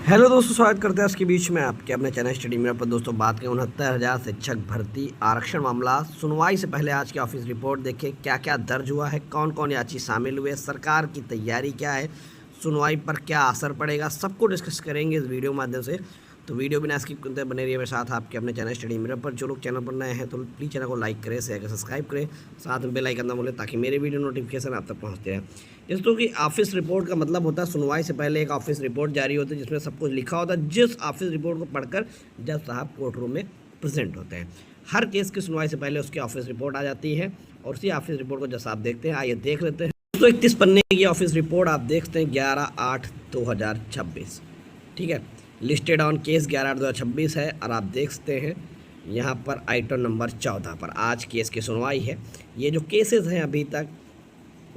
Hello दोस्तों, स्वागत करते हैं आज के बीच में आपके अपने चैनल स्टडी मिरर पर। दोस्तों बात करें 69,000 शिक्षक भर्ती आरक्षण मामला। सुनवाई से पहले आज की ऑफिस रिपोर्ट देखें, क्या क्या दर्ज हुआ है, कौन कौन याची शामिल हुए, सरकार की तैयारी क्या है, सुनवाई पर क्या असर पड़ेगा, सबको डिस्कस करेंगे इस वीडियो माध्यम से। तो वीडियो बिना स्किप करते बने रहिए मेरे साथ आपके अपने चैनल स्टडी मिरर पर। जो लोग चैनल पर नए हैं तो प्लीज़ चैनल को लाइक करें, शेयर करें, सब्सक्राइब करें, साथ में बेल आइकन ना भूलें ताकि मेरे वीडियो नोटिफिकेशन आप तक पहुँचते हैं। दोस्तों की ऑफिस रिपोर्ट का मतलब होता है सुनवाई से पहले एक ऑफिस रिपोर्ट जारी होती है जिसमें सब कुछ लिखा होता है, जिस ऑफिस रिपोर्ट को पढ़कर जज साहब कोर्ट रूम में प्रेजेंट होते हैं। हर केस की सुनवाई से पहले उसकी ऑफिस रिपोर्ट आ जाती है और उसी ऑफिस रिपोर्ट को जज साहब देखते हैं। आइए देख लेते हैं। तो 31 पन्ने की ऑफिस रिपोर्ट आप देखते हैं 11/8/2026। ठीक है, लिस्टेड ऑन केस 11/8/2026 है और आप देख सकते हैं यहाँ पर आइटम नंबर 14 पर आज केस की सुनवाई है। ये जो केसेस हैं अभी तक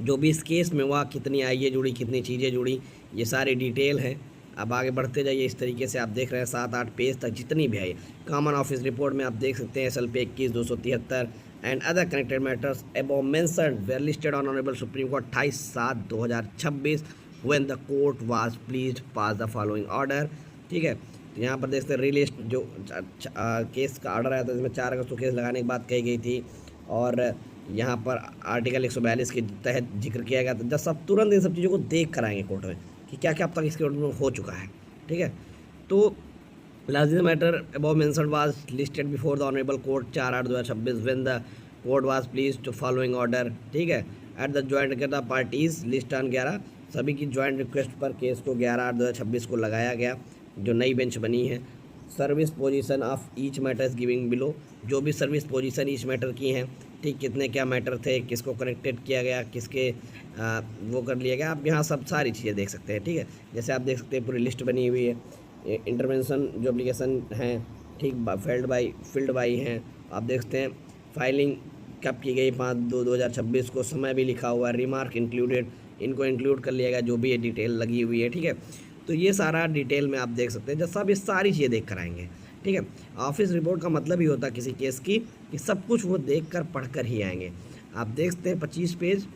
जो भी इस केस में हुआ, कितनी आइए जुड़ी, कितनी चीज़ें जुड़ी, ये सारी डिटेल है। अब आगे बढ़ते जाइए। इस तरीके से आप देख रहे हैं 7-8 पेज तक जितनी भी आई कॉमन ऑफिस रिपोर्ट में आप देख सकते हैं SLP 21/273 and other connected matters above mentioned were listed on honourable supreme court 28/7/2026 when the court was pleased pass the following order. ठीक है, तो यहाँ पर देखते हैं रिलिस्ट जो केस का ऑर्डर आया था जिसमें 4 अगस्त को केस लगाने की बात कही गई थी और यहाँ पर आर्टिकल 142 के तहत जिक्र किया गया था। जब सब तुरंत इन सब चीज़ों को देख कर आएंगे कोर्ट में कि क्या क्या अब तक इसके कोर्ट में हो चुका है। ठीक है, तो last matter above mentioned was listed before the honourable court 4/8/2026 when the court was pleased to following order. ठीक है, एट द ज्वाइंट के द पार्टीज लिस्ट ऑन 11 सभी की ज्वाइंट रिक्वेस्ट पर केस को 11/8/2026 को लगाया गया जो नई बेंच बनी है। Service position of each matter is giving below, जो भी सर्विस पोजीशन ईच मैटर की हैं, ठीक, कितने क्या मैटर थे, किसको कनेक्टेड किया गया, किसके वो कर लिया गया, आप यहाँ सब सारी चीज़ें देख सकते हैं। ठीक है, जैसे आप देख सकते हैं पूरी लिस्ट बनी हुई है। इंटरवेंशन जो एप्लीकेशन हैं, ठीक, फील्ड बाई हैं, आप देख सकते हैं। फाइलिंग कब की गई 5/2/2026 को, समय भी लिखा हुआ है। रिमार्क इंक्लूडेड, इनको इंक्लूड कर लिया गया जो भी ये डिटेल लगी हुई है। ठीक है, तो ये सारा डिटेल में आप देख सकते हैं जब सब ये सारी चीज़ें देख कर आएंगे। ठीक है, ऑफिस रिपोर्ट का मतलब ही होता है किसी केस की कि सब कुछ वो देख कर पढ़ कर ही आएंगे। आप देख सकते हैं 25 पेज,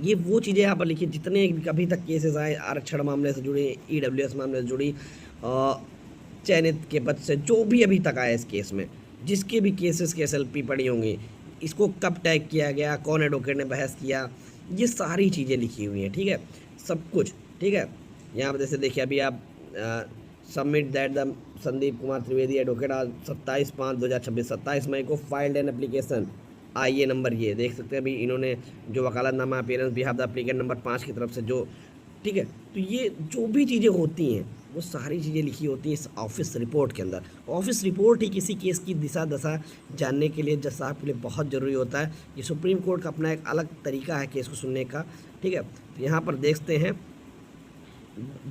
ये वो चीज़ें यहाँ पर लिखी जितने अभी तक केसेस आए, आरक्षण मामले से जुड़ी, EWS मामले से जुड़ी, चयनित के पद से जो भी अभी तक आया इस केस में, जिसके भी केसेस की SLP पड़ी होंगी, इसको कब टैग किया गया, कौन एडवोकेट ने बहस किया, ये सारी चीज़ें लिखी हुई हैं। ठीक है, सब कुछ। ठीक है, यहाँ पर जैसे देखिए अभी आप submit that the Sandeep Kumar Trivedi advocate आज 27/5/2026 27 मई को फाइल्ड एन एप्लीकेशन। आइए नंबर ये देख सकते हैं अभी इन्होंने जो वकालतनामा appearance behalf the applicant number 5 की तरफ से जो। ठीक है, तो ये जो भी चीज़ें होती हैं वो सारी चीज़ें लिखी होती हैं इस ऑफिस रिपोर्ट के अंदर। ऑफिस रिपोर्ट ही किसी केस की दिशा दशा जानने के लिए जज साहब के लिए बहुत ज़रूरी होता है। ये सुप्रीम कोर्ट का अपना एक अलग तरीका है केस को सुनने का। ठीक है, तो यहाँ पर देखते हैं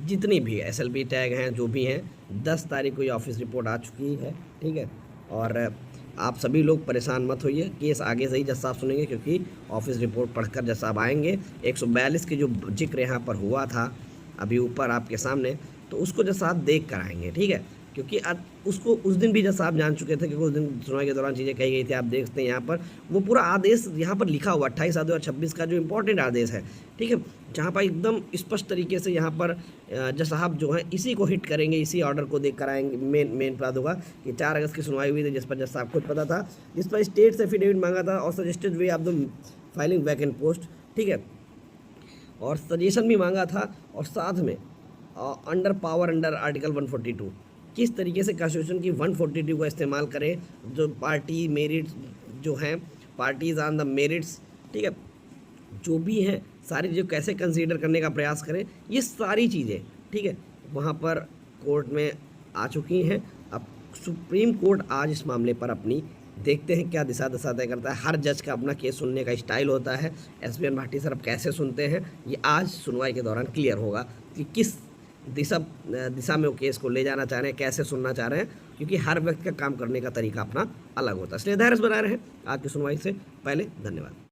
जितनी भी SLP टैग हैं जो भी हैं, 10 तारीख को ये ऑफिस रिपोर्ट आ चुकी है। ठीक है, और आप सभी लोग परेशान मत होइए, केस आगे से ही जज साहब सुनेंगे क्योंकि ऑफिस रिपोर्ट पढ़कर जज साहब आएंगे। 142 की जो जिक्र यहाँ पर हुआ था अभी ऊपर आपके सामने, तो उसको जज साहब देख कर आएंगे। ठीक है, क्योंकि उसको उस दिन भी जज साहब जान चुके थे क्योंकि उस दिन सुनवाई के दौरान चीज़ें कही गई थी। आप देख सकते हैं यहाँ पर वो पूरा आदेश यहाँ पर लिखा हुआ 28/7/2026 का जो इम्पोर्टेंट आदेश है। ठीक है, जहाँ पर एकदम स्पष्ट तरीके से यहाँ पर जज साहब जो है इसी को हिट करेंगे, इसी ऑर्डर को देख कर आएंगे। मेन बात होगा कि 4 अगस्त की सुनवाई हुई थी जिस पर जज साहब खुद पता था, जिस पर स्टेट से एफिडेविट मांगा था और suggested way of the filing vacant post. ठीक है, और सजेशन भी मांगा था और साथ में अंडर आर्टिकल 142 किस तरीके से कॉन्स्टिट्यूशन की 142 का इस्तेमाल करें, जो पार्टी मेरिट्स जो हैं, पार्टीज ऑन द मेरिट्स। ठीक है, जो भी हैं सारी चीज़ें कैसे कंसीडर करने का प्रयास करें, ये सारी चीज़ें। ठीक है, वहाँ पर कोर्ट में आ चुकी हैं। अब सुप्रीम कोर्ट आज इस मामले पर अपनी देखते हैं क्या दिशा दशा तय करता है। हर जज का अपना केस सुनने का स्टाइल होता है। SBN भाटी सर अब कैसे सुनते हैं ये आज सुनवाई के दौरान क्लियर होगा कि किस दिशा में वो केस को ले जाना चाह रहे हैं, कैसे सुनना चाह रहे हैं, क्योंकि हर व्यक्ति का काम करने का तरीका अपना अलग होता है। इसलिए धैर्य बनाए रहें आज की सुनवाई से पहले। धन्यवाद।